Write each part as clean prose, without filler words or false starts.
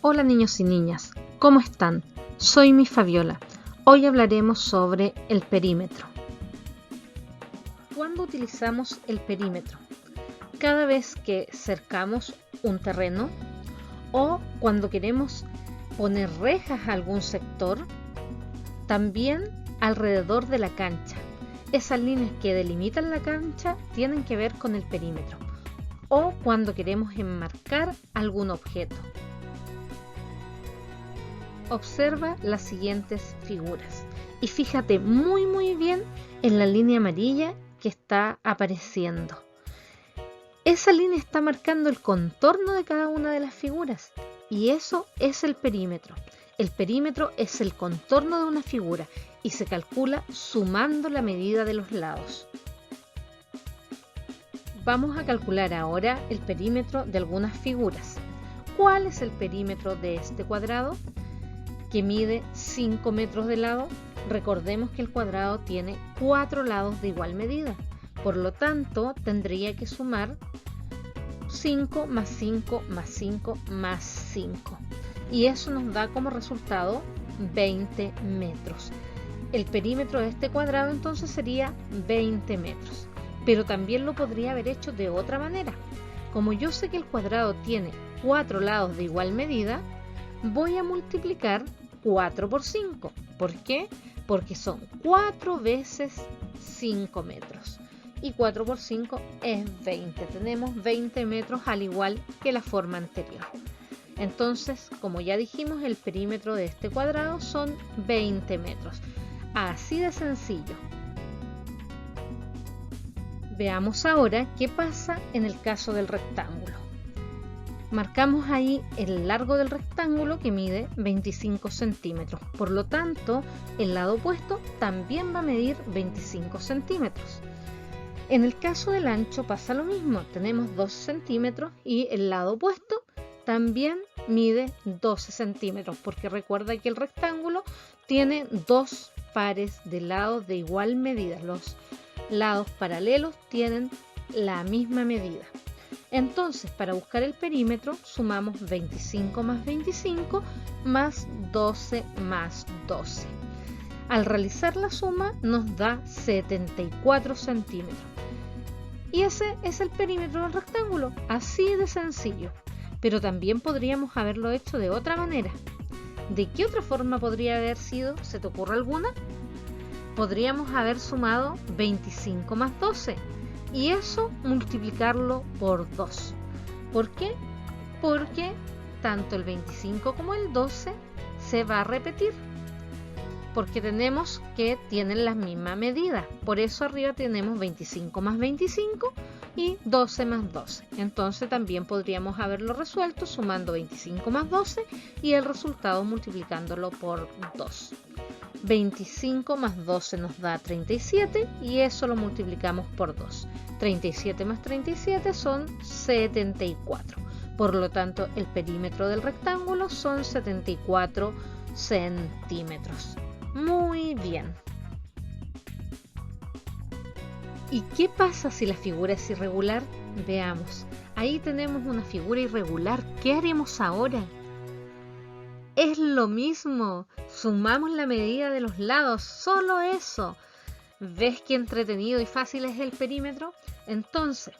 Hola niños y niñas, ¿cómo están? Soy mi Fabiola. Hoy hablaremos sobre el perímetro. ¿Cuándo utilizamos el perímetro? Cada vez que cercamos un terreno o cuando queremos poner rejas a algún sector, también alrededor de la cancha. Esas líneas que delimitan la cancha tienen que ver con el perímetro, o cuando queremos enmarcar algún objeto. Observa las siguientes figuras y fíjate muy bien en la línea amarilla que está apareciendo. Esa línea está marcando el contorno de cada una de las figuras y eso es el perímetro. El perímetro es el contorno de una figura y se calcula sumando la medida de los lados. Vamos a calcular ahora el perímetro de algunas figuras. ¿Cuál es el perímetro de este cuadrado? Que mide 5 metros de lado. Recordemos que el cuadrado tiene 4 lados de igual medida. Por lo tanto, tendría que sumar 5 más 5 más 5 más 5. Y eso nos da como resultado 20 metros. El perímetro de este cuadrado entonces sería 20 metros. Pero también lo podría haber hecho de otra manera. Como yo sé que el cuadrado tiene 4 lados de igual medida, voy a multiplicar 4 por 5. ¿Por qué? Porque son 4 veces 5 metros. Y 4 por 5 es 20. Tenemos 20 metros al igual que la forma anterior. Entonces, como ya dijimos, el perímetro de este cuadrado son 20 metros. Así de sencillo. Veamos ahora qué pasa en el caso del rectángulo. Marcamos ahí el largo del rectángulo que mide 25 centímetros. Por lo tanto, el lado opuesto también va a medir 25 centímetros. En el caso del ancho pasa lo mismo. Tenemos 12 centímetros y el lado opuesto también mide 12 centímetros, porque recuerda que el rectángulo tiene dos pares de lados de igual medida. Los lados paralelos tienen la misma medida. Entonces, para buscar el perímetro, sumamos 25 más 25 más 12 más 12. Al realizar la suma nos da 74 centímetros. Y ese es el perímetro del rectángulo, así de sencillo. Pero también podríamos haberlo hecho de otra manera. ¿De qué otra forma podría haber sido? ¿Se te ocurre alguna? Podríamos haber sumado 25 más 12 y eso multiplicarlo por 2. ¿Por qué? Porque tanto el 25 como el 12 se va a repetir, porque tenemos que tienen la misma medida. Por eso arriba tenemos 25 más 25 y 12 más 12. Entonces también podríamos haberlo resuelto sumando 25 más 12 y el resultado multiplicándolo por 2. 25 más 12 nos da 37 y eso lo multiplicamos por 2. 37 más 37 son 74. Por lo tanto, el perímetro del rectángulo son 74 centímetros. Muy bien. ¿Y qué pasa si la figura es irregular? Veamos. Ahí tenemos una figura irregular. ¿Qué haremos ahora? Es lo mismo. Sumamos la medida de los lados. Solo eso. ¿Ves qué entretenido y fácil es el perímetro? Entonces,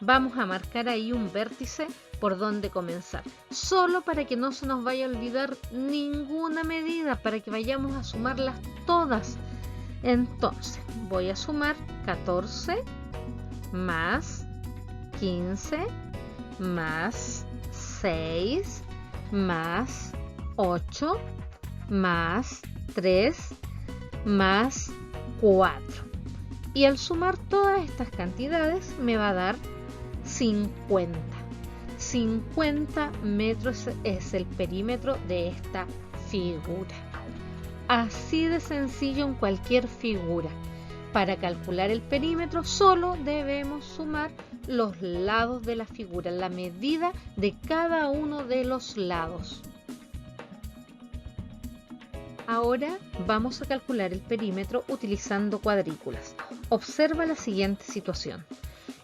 vamos a marcar ahí un vértice por donde comenzar. Solo para que no se nos vaya a olvidar ninguna medida, para que vayamos a sumarlas todas. Entonces, voy a sumar 14 más 15 más 6 más 8 más 3 más 4. Y al sumar todas estas cantidades me va a dar 50. 50 metros es el perímetro de esta figura. Así de sencillo en cualquier figura. Para calcular el perímetro solo debemos sumar los lados de la figura, la medida de cada uno de los lados. Ahora vamos a calcular el perímetro utilizando cuadrículas. Observa la siguiente situación.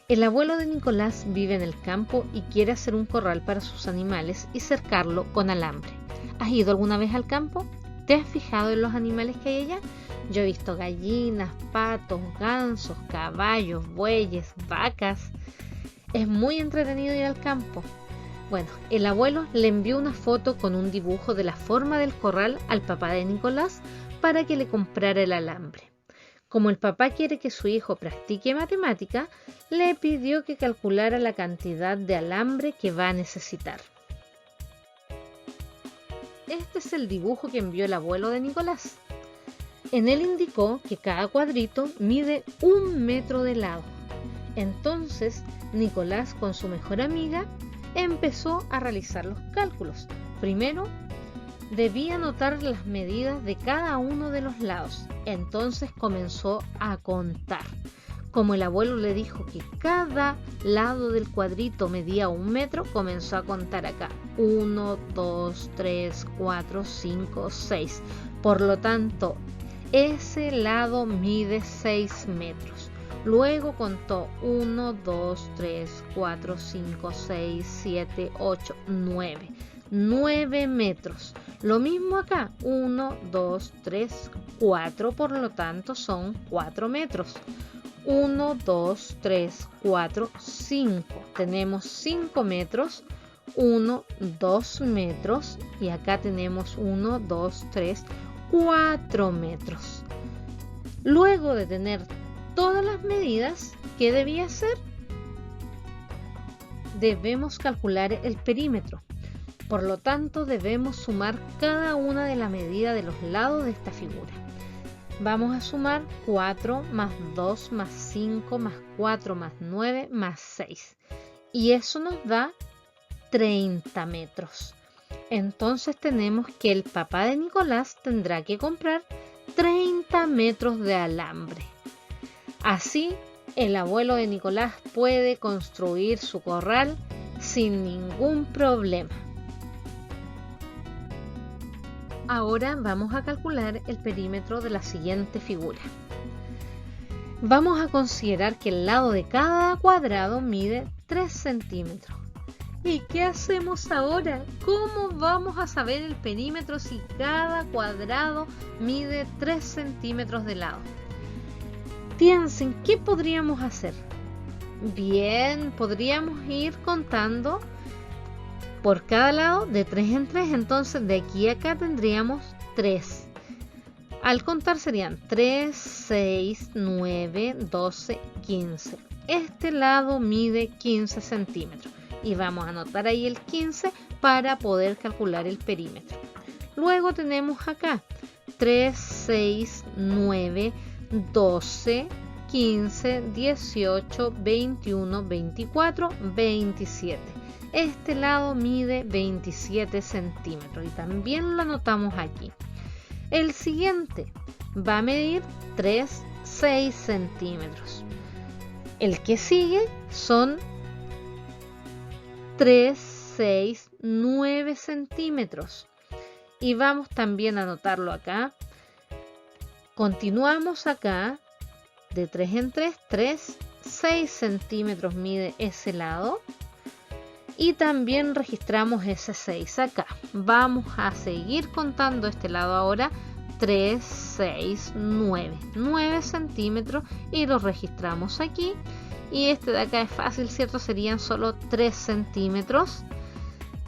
El abuelo de Nicolás vive en el campo y quiere hacer un corral para sus animales y cercarlo con alambre. ¿Has ido alguna vez al campo? ¿Te has fijado en los animales que hay allá? Yo he visto gallinas, patos, gansos, caballos, bueyes, vacas. Es muy entretenido ir al campo. Bueno, el abuelo le envió una foto con un dibujo de la forma del corral al papá de Nicolás para que le comprara el alambre. Como el papá quiere que su hijo practique matemática, le pidió que calculara la cantidad de alambre que va a necesitar. Este es el dibujo que envió el abuelo de Nicolás. En él indicó que cada cuadrito mide 1 metro de lado. Entonces, Nicolás con su mejor amiga empezó a realizar los cálculos. Primero, debía anotar las medidas de cada uno de los lados. Entonces comenzó a contar. Como el abuelo le dijo que cada lado del cuadrito medía 1 metro, comenzó a contar acá. 1, 2, 3, 4, 5, 6. Por lo tanto, ese lado mide 6 metros. Luego contó 1, 2, 3, 4, 5, 6, 7, 8, 9. 9 metros. Lo mismo acá. 1, 2, 3, 4. Por lo tanto, son 4 metros. 1, 2, 3, 4, 5. Tenemos 5 metros. 1, 2 metros. Y acá tenemos 1, 2, 3, 4 metros. Luego de tener todas las medidas, ¿qué debía hacer? Debemos calcular el perímetro. Por lo tanto, debemos sumar cada una de la medida de los lados de esta figura. Vamos a sumar 4 más 2 más 5 más 4 más 9 más 6. Y eso nos da 30 metros. Entonces tenemos que el papá de Nicolás tendrá que comprar 30 metros de alambre. Así, el abuelo de Nicolás puede construir su corral sin ningún problema. Ahora vamos a calcular el perímetro de la siguiente figura. Vamos a considerar que el lado de cada cuadrado mide 3 centímetros. ¿Y qué hacemos ahora? ¿Cómo vamos a saber el perímetro si cada cuadrado mide 3 centímetros de lado? Piensen, ¿qué podríamos hacer? Bien, podríamos ir contando por cada lado de 3 en 3, entonces de aquí a acá tendríamos 3. Al contar serían 3, 6, 9, 12, 15. Este lado mide 15 centímetros y vamos a anotar ahí el 15 para poder calcular el perímetro. Luego tenemos acá 3, 6, 9, 12, 15, 18, 21, 24, 27. Este lado mide 27 centímetros y también lo anotamos aquí. El siguiente va a medir 3, 6 centímetros. El que sigue son 3, 6, 9 centímetros. Y vamos también a anotarlo acá. Continuamos acá de 3 en 3, 3, 6 centímetros mide ese lado. Y también registramos ese 6 acá. Vamos a seguir contando este lado ahora. 3, 6, 9. 9 centímetros y lo registramos aquí. Y este de acá es fácil, ¿cierto? Serían solo 3 centímetros.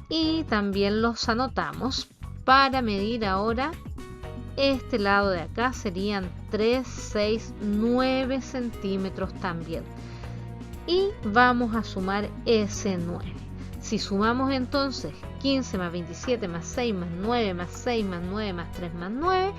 Y también los anotamos. Para medir ahora este lado de acá serían 3, 6, 9 centímetros también. Y vamos a sumar ese 9. Si sumamos entonces 15 más 27 más 6 más 9 más 6 más 9 más 3 más 9,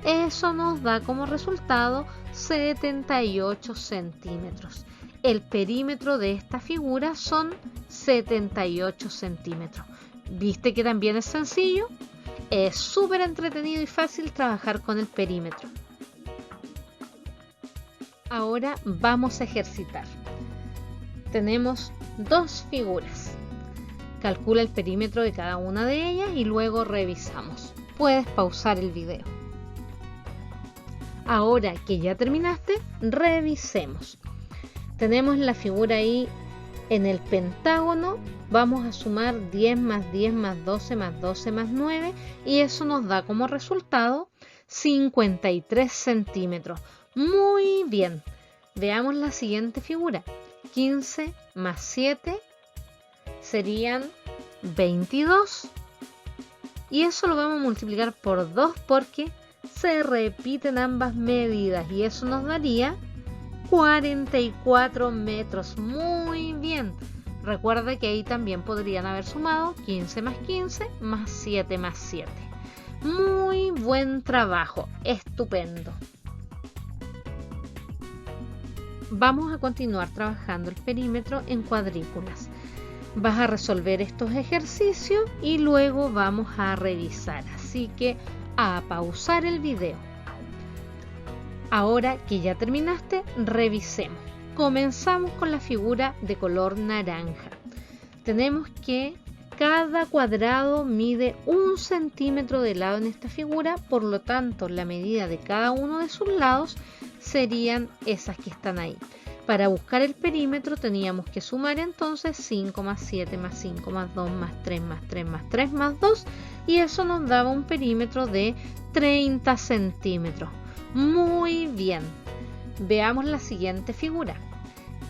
eso nos da como resultado 78 centímetros. El perímetro de esta figura son 78 centímetros. ¿Viste que también es sencillo? Es súper entretenido y fácil trabajar con el perímetro. Ahora vamos a ejercitar. Tenemos dos figuras. Calcula el perímetro de cada una de ellas y luego revisamos. Puedes pausar el video. Ahora que ya terminaste, revisemos. Tenemos la figura ahí en el pentágono. Vamos a sumar 10 más 10 más 12 más 12 más 9 y eso nos da como resultado 53 centímetros. Muy bien. Veamos la siguiente figura. 15 más 7 serían 22. Y eso lo vamos a multiplicar por 2 porque se repiten ambas medidas y eso nos daría 44 metros. Muy bien. Recuerda que ahí también podrían haber sumado 15 más 15 más 7 más 7. Muy buen trabajo. Estupendo. Vamos a continuar trabajando el perímetro en cuadrículas. Vas a resolver estos ejercicios y luego vamos a revisar. Así que a pausar el video. Ahora que ya terminaste, revisemos. Comenzamos con la figura de color naranja. Tenemos que cada cuadrado mide 1 centímetro de lado en esta figura, por lo tanto la medida de cada uno de sus lados serían esas que están ahí. Para buscar el perímetro teníamos que sumar entonces 5 más 7 más 5 más 2 más 3 más 3 más 3 más 2 y eso nos daba un perímetro de 30 centímetros. Muy bien. Veamos la siguiente figura.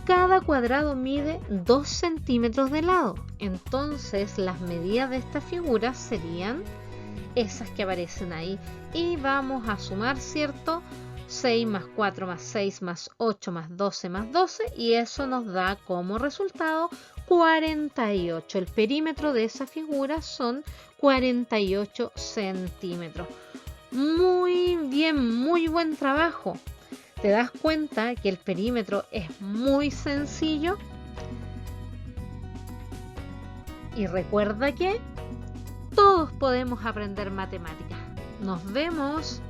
Cada cuadrado mide 2 centímetros de lado. Entonces las medidas de esta figura serían esas que aparecen ahí. Y vamos a sumar, ¿cierto? 6 más 4 más 6 más 8 más 12 más 12 y eso nos da como resultado 48. El perímetro de esa figura son 48 centímetros. Muy bien, muy buen trabajo. ¿Te das cuenta que el perímetro es muy sencillo? Y recuerda que todos podemos aprender matemáticas. Nos vemos.